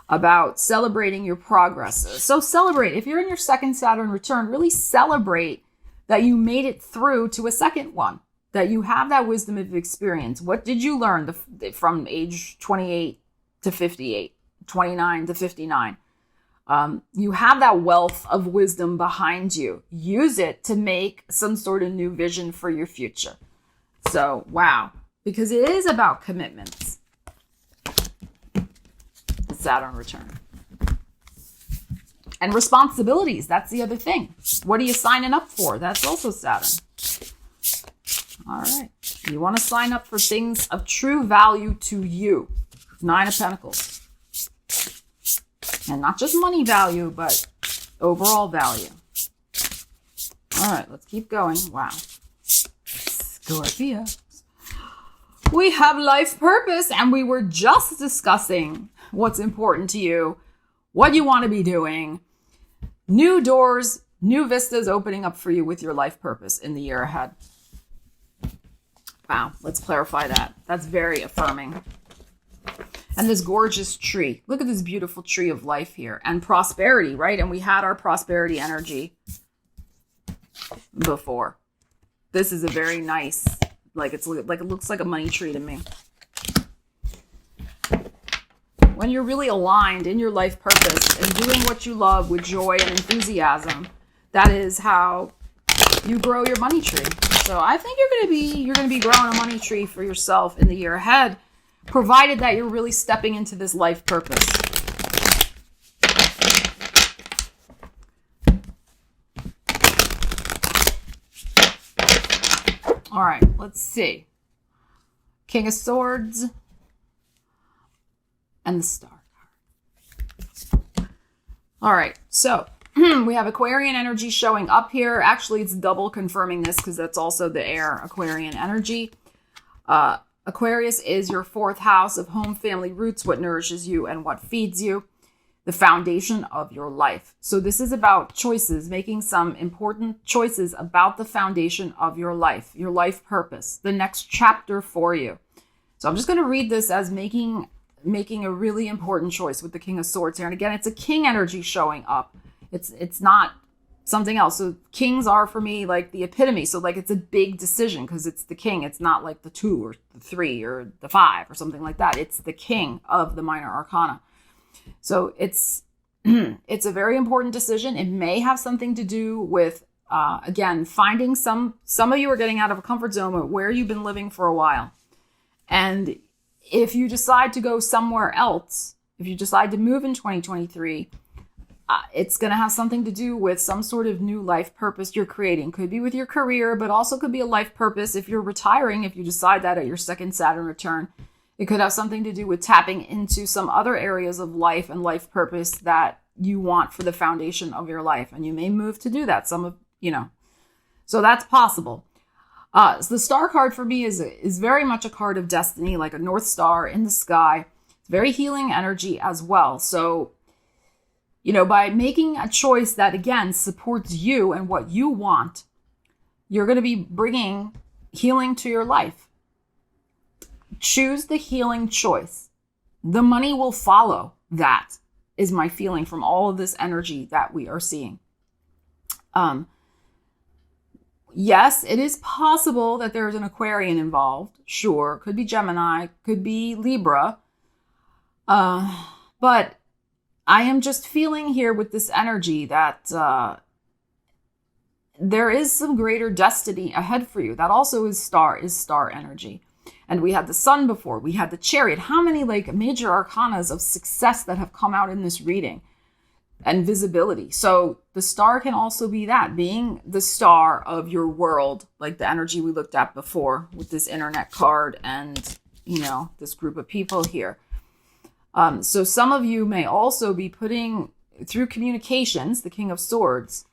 about celebrating your progress. So celebrate. If you're in your second Saturn return, really celebrate that you made it through to a second one, that you have that wisdom of experience. What did you learn from age 28 to 58, 29 to 59? You have that wealth of wisdom behind you. Use it to make some sort of new vision for your future. So, wow, because it is about commitments. The Saturn return. And responsibilities, that's the other thing. What are you signing up for? That's also Saturn. All right. You want to sign up for things of true value to you. 9 of Pentacles. And not just money value, but overall value. All right, let's keep going. Wow. Scorpio. We have life purpose, and we were just discussing what's important to you, what you want to be doing, new doors, new vistas opening up for you with your life purpose in the year ahead. Wow, let's clarify that. That's very affirming. And this gorgeous tree. Look at this beautiful tree of life here. And prosperity, right? And we had our prosperity energy before. This is a very nice, it looks like a money tree to me. When you're really aligned in your life purpose and doing what you love with joy and enthusiasm, that is how you grow your money tree. So I think you're gonna be growing a money tree for yourself in the year ahead, provided that you're really stepping into this life purpose. All right, let's see. King of Swords and the Star card. All right, so we have Aquarian energy showing up here. Actually, it's double confirming this because that's also the air Aquarian energy. Aquarius is your 4th house of home, family, roots, what nourishes you and what feeds you, the foundation of your life. So this is about choices, making some important choices about the foundation of your life purpose, the next chapter for you. So I'm just going to read this as making a really important choice with the King of Swords here. And again, it's a king energy showing up. It's not something else. So kings are for me like the epitome. So like it's a big decision because it's the king. It's not like the 2 or the 3 or the 5 or something like that. It's the king of the minor arcana. So it's a very important decision. It may have something to do with, again, finding some of you are getting out of a comfort zone where you've been living for a while. And if you decide to go somewhere else, if you decide to move in 2023, it's going to have something to do with some sort of new life purpose you're creating. Could be with your career, but also could be a life purpose if you're retiring, if you decide that at your second Saturn return. It could have something to do with tapping into some other areas of life and life purpose that you want for the foundation of your life. And you may move to do that. So that's possible. So the Star card for me is very much a card of destiny, like a North Star in the sky. It's very healing energy as well. So, by making a choice that, again, supports you and what you want, you're going to be bringing healing to your life. Choose the healing choice. The money will follow. That is my feeling from all of this energy that we are seeing. yes, it is possible that there's an Aquarian involved. Sure, could be Gemini, could be Libra. But I am just feeling here with this energy that there is some greater destiny ahead for you. That also is star energy. And we had the Sun before. We had the Chariot. How many like major arcanas of success that have come out in this reading? And visibility. So the star can also be that, being the star of your world, like the energy we looked at before with this internet card and, you know, this group of people here. So some of you may also be putting through communications, the King of Swords,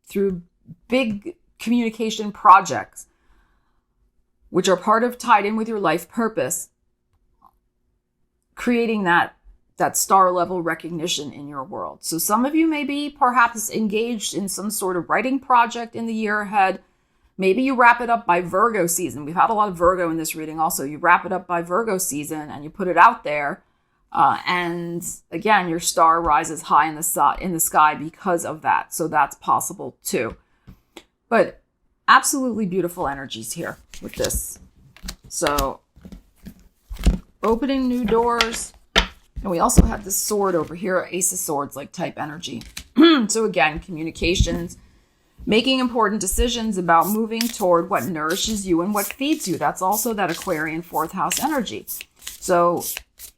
through big communication projects, which are tied in with your life purpose, creating that star level recognition in your world. So some of you may be perhaps engaged in some sort of writing project in the year ahead. Maybe you wrap it up by Virgo season. We've had a lot of Virgo in this reading also. You wrap it up by Virgo season and you put it out there. And again, your star rises high in the sky because of that. So that's possible too. But absolutely beautiful energies here with this. So opening new doors. And we also have this sword over here, Ace of Swords, like type energy. So again, communications, making important decisions about moving toward what nourishes you and what feeds you. That's also that Aquarian fourth house energy. So,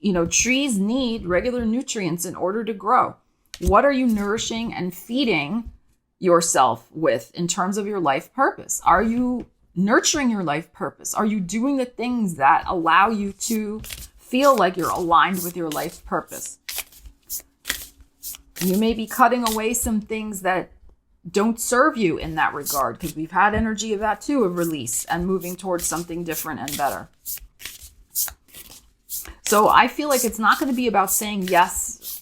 you know, trees need regular nutrients in order to grow. What are you nourishing and feeding yourself with in terms of your life purpose? Are you nurturing your life purpose? Are you doing the things that allow you to feel like you're aligned with your life purpose? You may be cutting away some things that don't serve you in that regard, because we've had energy of that too, of release and moving towards something different and better. So I feel like it's not going to be about saying yes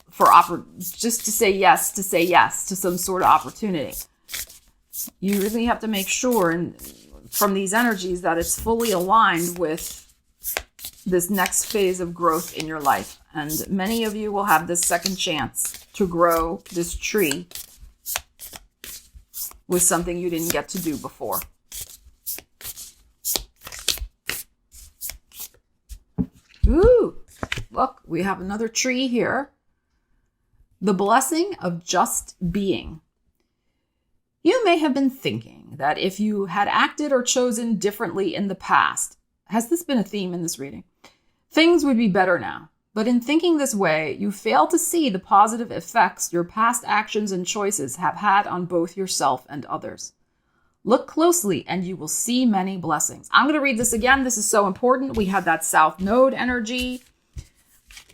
just to say yes to some sort of opportunity. You really have to make sure, and from these energies, that it's fully aligned with this next phase of growth in your life. And many of you will have this second chance to grow this tree with something you didn't get to do before. Ooh, look, we have another tree here. The blessing of just being. You may have been thinking that if you had acted or chosen differently in the past, has this been a theme in this reading? Things would be better now. But in thinking this way, you fail to see the positive effects your past actions and choices have had on both yourself and others. Look closely and you will see many blessings. I'm going to read this again. This is so important. We had that South Node energy.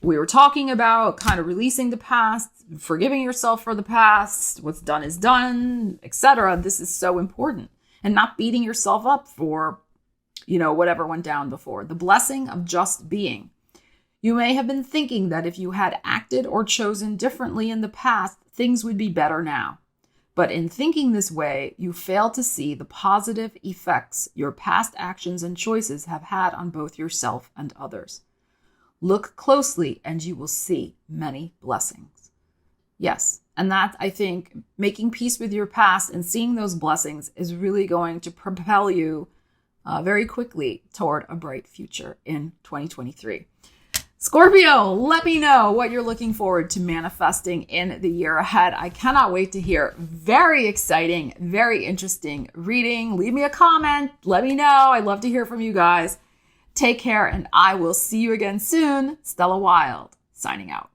We were talking about kind of releasing the past, forgiving yourself for the past, what's done is done, etc. This is so important. And not beating yourself up for, you know, whatever went down before. The blessing of just being. You may have been thinking that if you had acted or chosen differently in the past, things would be better now. But in thinking this way, you fail to see the positive effects your past actions and choices have had on both yourself and others. Look closely and you will see many blessings. Yes, and that, I think, making peace with your past and seeing those blessings is really going to propel you very quickly toward a bright future in 2023. Scorpio, let me know what you're looking forward to manifesting in the year ahead. I cannot wait to hear. Very exciting, very interesting reading. Leave me a comment. Let me know. I'd love to hear from you guys. Take care, and I will see you again soon. Stella Wilde, signing out.